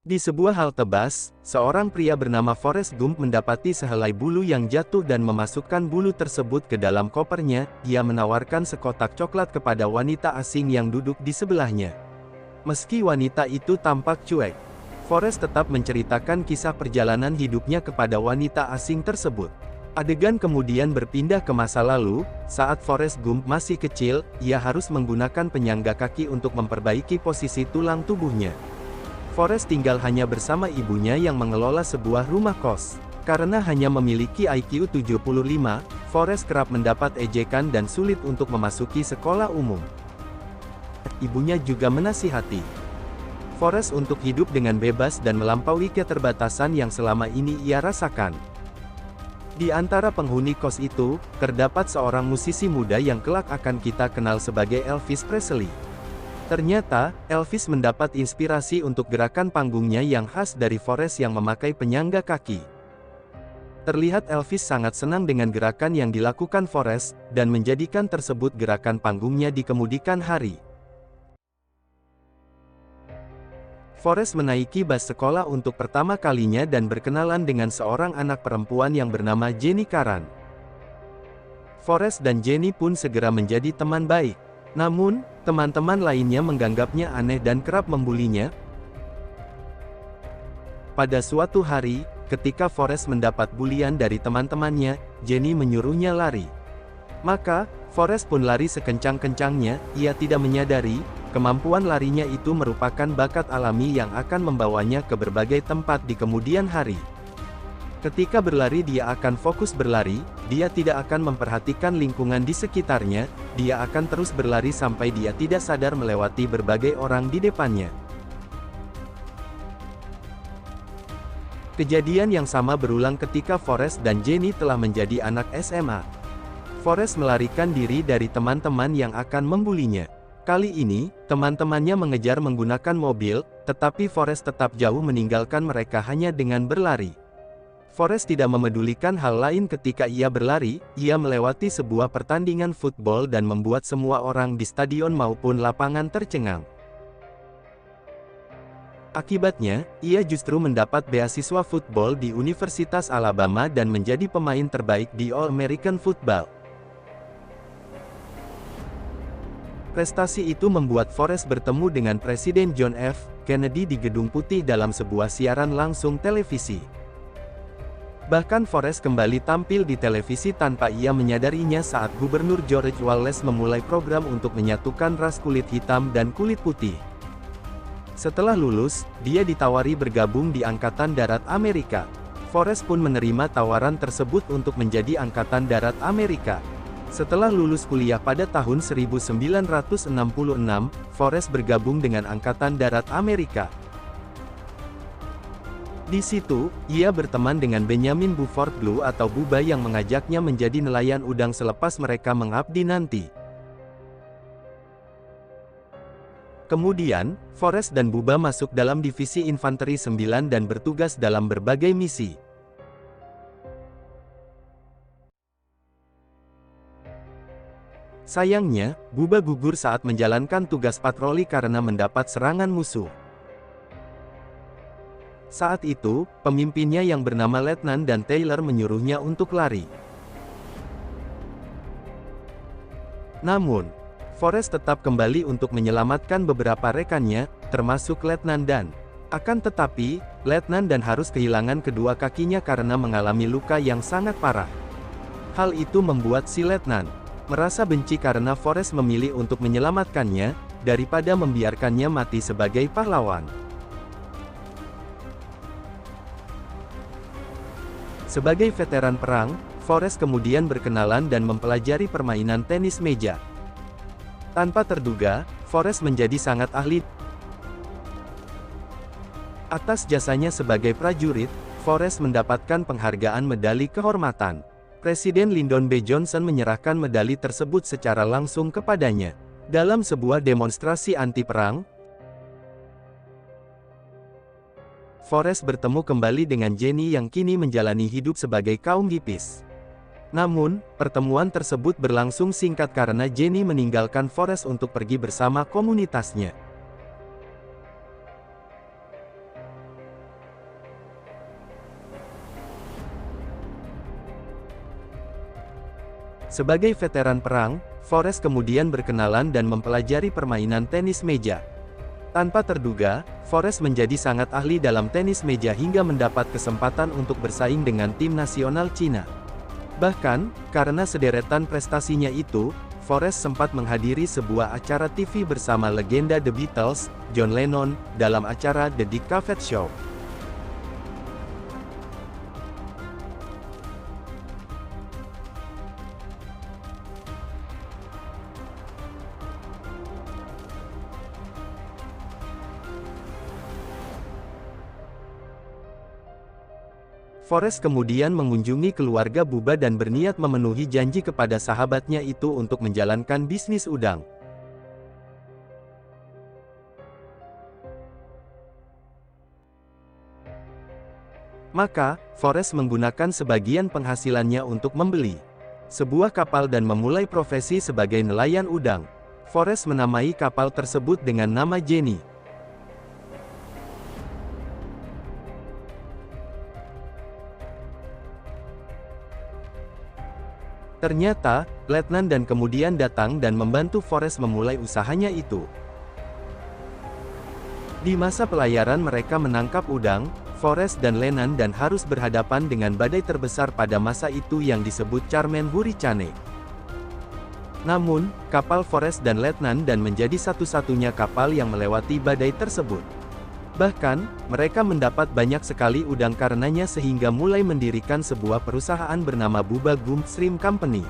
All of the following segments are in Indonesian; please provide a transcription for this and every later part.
Di sebuah halte bus, seorang pria bernama Forrest Gump mendapati sehelai bulu yang jatuh dan memasukkan bulu tersebut ke dalam kopernya. Dia menawarkan sekotak coklat kepada wanita asing yang duduk di sebelahnya. Meski wanita itu tampak cuek, Forrest tetap menceritakan kisah perjalanan hidupnya kepada wanita asing tersebut. Adegan kemudian berpindah ke masa lalu, saat Forrest Gump masih kecil, ia harus menggunakan penyangga kaki untuk memperbaiki posisi tulang tubuhnya. Forrest tinggal hanya bersama ibunya yang mengelola sebuah rumah kos. Karena hanya memiliki IQ 75, Forrest kerap mendapat ejekan dan sulit untuk memasuki sekolah umum. Ibunya juga menasihati Forrest untuk hidup dengan bebas dan melampaui keterbatasan yang selama ini ia rasakan. Di antara penghuni kos itu, terdapat seorang musisi muda yang kelak akan kita kenal sebagai Elvis Presley. Ternyata, Elvis mendapat inspirasi untuk gerakan panggungnya yang khas dari Forrest yang memakai penyangga kaki. Terlihat Elvis sangat senang dengan gerakan yang dilakukan Forrest, dan menjadikan tersebut gerakan panggungnya di kemudian hari. Forrest menaiki bus sekolah untuk pertama kalinya dan berkenalan dengan seorang anak perempuan yang bernama Jenny Karan. Forrest dan Jenny pun segera menjadi teman baik. Namun, teman-teman lainnya menganggapnya aneh dan kerap membulinya. Pada suatu hari, ketika Forrest mendapat bulian dari teman-temannya, Jenny menyuruhnya lari. Maka, Forrest pun lari sekencang-kencangnya. Ia tidak menyadari, kemampuan larinya itu merupakan bakat alami yang akan membawanya ke berbagai tempat di kemudian hari. Ketika berlari dia akan fokus berlari, dia tidak akan memperhatikan lingkungan di sekitarnya, dia akan terus berlari sampai dia tidak sadar melewati berbagai orang di depannya. Kejadian yang sama berulang ketika Forrest dan Jenny telah menjadi anak SMA. Forrest melarikan diri dari teman-teman yang akan membulinya. Kali ini, teman-temannya mengejar menggunakan mobil, tetapi Forrest tetap jauh meninggalkan mereka hanya dengan berlari. Forrest tidak memedulikan hal lain ketika ia berlari, ia melewati sebuah pertandingan football dan membuat semua orang di stadion maupun lapangan tercengang. Akibatnya, ia justru mendapat beasiswa football di Universitas Alabama dan menjadi pemain terbaik di All-American Football. Prestasi itu membuat Forrest bertemu dengan Presiden John F. Kennedy di Gedung Putih dalam sebuah siaran langsung televisi. Bahkan Forrest kembali tampil di televisi tanpa ia menyadarinya saat Gubernur George Wallace memulai program untuk menyatukan ras kulit hitam dan kulit putih. Setelah lulus, dia ditawari bergabung di Angkatan Darat Amerika. Forrest pun menerima tawaran tersebut untuk menjadi Angkatan Darat Amerika. Setelah lulus kuliah pada tahun 1966, Forrest bergabung dengan Angkatan Darat Amerika. Di situ, ia berteman dengan Benjamin Buford Blue atau Bubba yang mengajaknya menjadi nelayan udang selepas mereka mengabdi nanti. Kemudian, Forrest dan Bubba masuk dalam divisi infanteri 9 dan bertugas dalam berbagai misi. Sayangnya, Bubba gugur saat menjalankan tugas patroli karena mendapat serangan musuh. Saat itu, pemimpinnya yang bernama Letnan dan Taylor menyuruhnya untuk lari. Namun, Forrest tetap kembali untuk menyelamatkan beberapa rekannya, termasuk Letnan Dan. Akan tetapi, Letnan Dan harus kehilangan kedua kakinya karena mengalami luka yang sangat parah. Hal itu membuat si Letnan merasa benci karena Forrest memilih untuk menyelamatkannya, daripada membiarkannya mati sebagai pahlawan. Sebagai veteran perang, Forrest kemudian berkenalan dan mempelajari permainan tenis meja. Tanpa terduga, Forrest menjadi sangat ahli. Atas jasanya sebagai prajurit, Forrest mendapatkan penghargaan medali kehormatan. Presiden Lyndon B. Johnson menyerahkan medali tersebut secara langsung kepadanya. Dalam sebuah demonstrasi anti-perang, Forrest bertemu kembali dengan Jenny yang kini menjalani hidup sebagai kaum hippies. Namun, pertemuan tersebut berlangsung singkat karena Jenny meninggalkan Forrest untuk pergi bersama komunitasnya. Sebagai veteran perang, Forrest kemudian berkenalan dan mempelajari permainan tenis meja. Tanpa terduga, Forrest menjadi sangat ahli dalam tenis meja hingga mendapat kesempatan untuk bersaing dengan tim nasional Cina. Bahkan, karena sederetan prestasinya itu, Forrest sempat menghadiri sebuah acara TV bersama legenda The Beatles, John Lennon, dalam acara The Dick Cavett Show. Forrest kemudian mengunjungi keluarga Bubba dan berniat memenuhi janji kepada sahabatnya itu untuk menjalankan bisnis udang. Maka, Forrest menggunakan sebagian penghasilannya untuk membeli sebuah kapal dan memulai profesi sebagai nelayan udang. Forrest menamai kapal tersebut dengan nama Jenny. Ternyata, letnan dan kemudian datang dan membantu Forrest memulai usahanya itu. Di masa pelayaran mereka menangkap udang, Forrest dan Lennon dan harus berhadapan dengan badai terbesar pada masa itu yang disebut Charmaine Hurricane. Namun, kapal Forrest dan Letnan dan menjadi satu-satunya kapal yang melewati badai tersebut. Bahkan, mereka mendapat banyak sekali udang karenanya sehingga mulai mendirikan sebuah perusahaan bernama Bubba Gump Shrimp Company.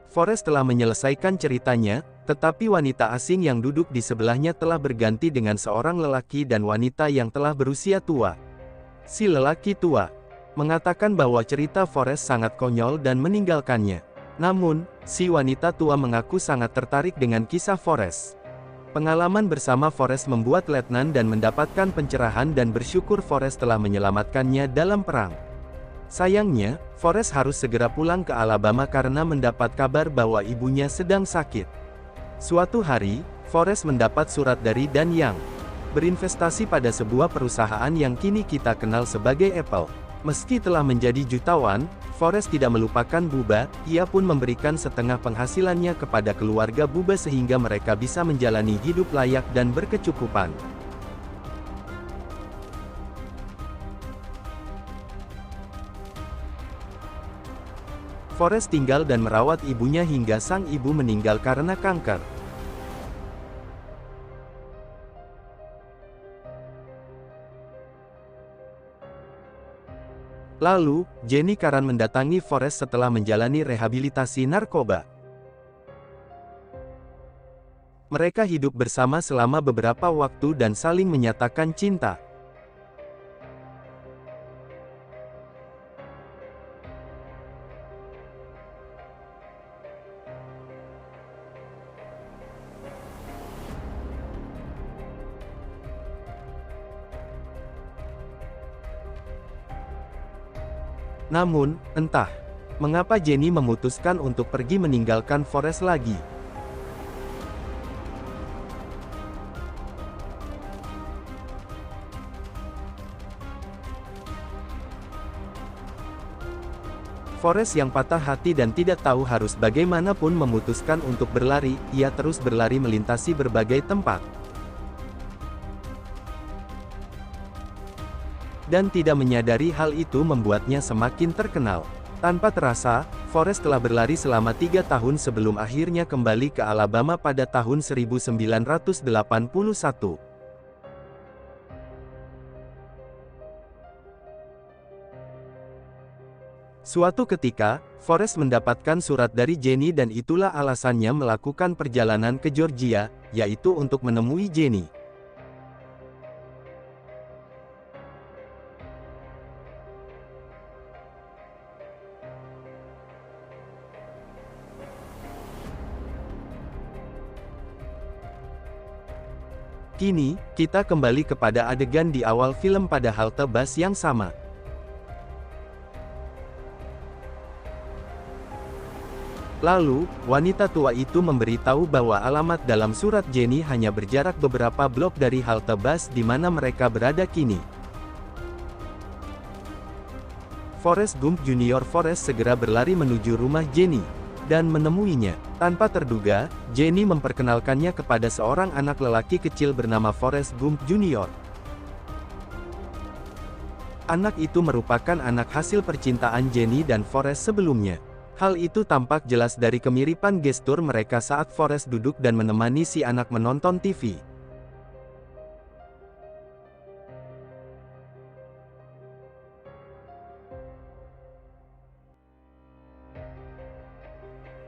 Forrest telah menyelesaikan ceritanya, tetapi wanita asing yang duduk di sebelahnya telah berganti dengan seorang lelaki dan wanita yang telah berusia tua. Si lelaki tua mengatakan bahwa cerita Forrest sangat konyol dan meninggalkannya. Namun, si wanita tua mengaku sangat tertarik dengan kisah Forrest. Pengalaman bersama Forrest membuat Letnan dan mendapatkan pencerahan dan bersyukur Forrest telah menyelamatkannya dalam perang. Sayangnya, Forrest harus segera pulang ke Alabama karena mendapat kabar bahwa ibunya sedang sakit. Suatu hari, Forrest mendapat surat dari Dan Yang, berinvestasi pada sebuah perusahaan yang kini kita kenal sebagai Apple. Meski telah menjadi jutawan, Forrest tidak melupakan Bubba, ia pun memberikan setengah penghasilannya kepada keluarga Bubba sehingga mereka bisa menjalani hidup layak dan berkecukupan. Forrest tinggal dan merawat ibunya hingga sang ibu meninggal karena kanker. Lalu, Jenny Karan mendatangi Forrest setelah menjalani rehabilitasi narkoba. Mereka hidup bersama selama beberapa waktu dan saling menyatakan cinta. Namun, entah mengapa Jenny memutuskan untuk pergi meninggalkan Forrest lagi. Forrest yang patah hati dan tidak tahu harus bagaimanapun memutuskan untuk berlari, ia terus berlari melintasi berbagai tempat. Dan tidak menyadari hal itu membuatnya semakin terkenal. Tanpa terasa, Forrest telah berlari selama 3 tahun sebelum akhirnya kembali ke Alabama pada tahun 1981. Suatu ketika, Forrest mendapatkan surat dari Jenny dan itulah alasannya melakukan perjalanan ke Georgia, yaitu untuk menemui Jenny. Kini, kita kembali kepada adegan di awal film pada halte bus yang sama. Lalu, wanita tua itu memberitahu bahwa alamat dalam surat Jenny hanya berjarak beberapa blok dari halte bus di mana mereka berada kini. Forrest Gump Junior. Forrest segera berlari menuju rumah Jenny dan menemuinya. Tanpa terduga, Jenny memperkenalkannya kepada seorang anak lelaki kecil bernama Forrest Gump Junior. Anak itu merupakan anak hasil percintaan Jenny dan Forrest sebelumnya. Hal itu tampak jelas dari kemiripan gestur mereka saat Forrest duduk dan menemani si anak menonton TV.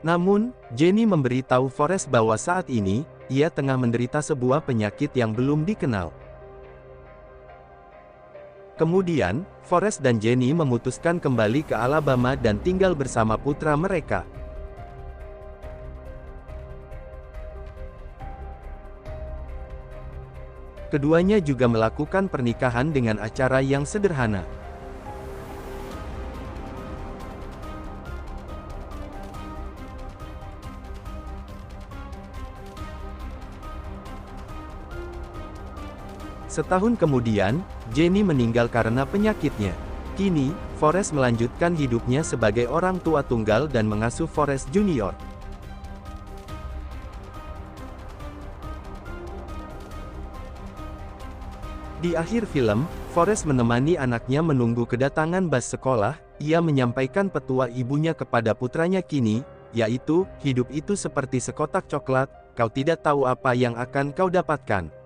Namun, Jenny memberitahu Forrest bahwa saat ini, ia tengah menderita sebuah penyakit yang belum dikenal. Kemudian, Forrest dan Jenny memutuskan kembali ke Alabama dan tinggal bersama putra mereka. Keduanya juga melakukan pernikahan dengan acara yang sederhana. Setahun kemudian, Jenny meninggal karena penyakitnya. Kini, Forrest melanjutkan hidupnya sebagai orang tua tunggal dan mengasuh Forrest Junior. Di akhir film, Forrest menemani anaknya menunggu kedatangan bus sekolah. Ia menyampaikan petua ibunya kepada putranya kini, yaitu, hidup itu seperti sekotak coklat, kau tidak tahu apa yang akan kau dapatkan.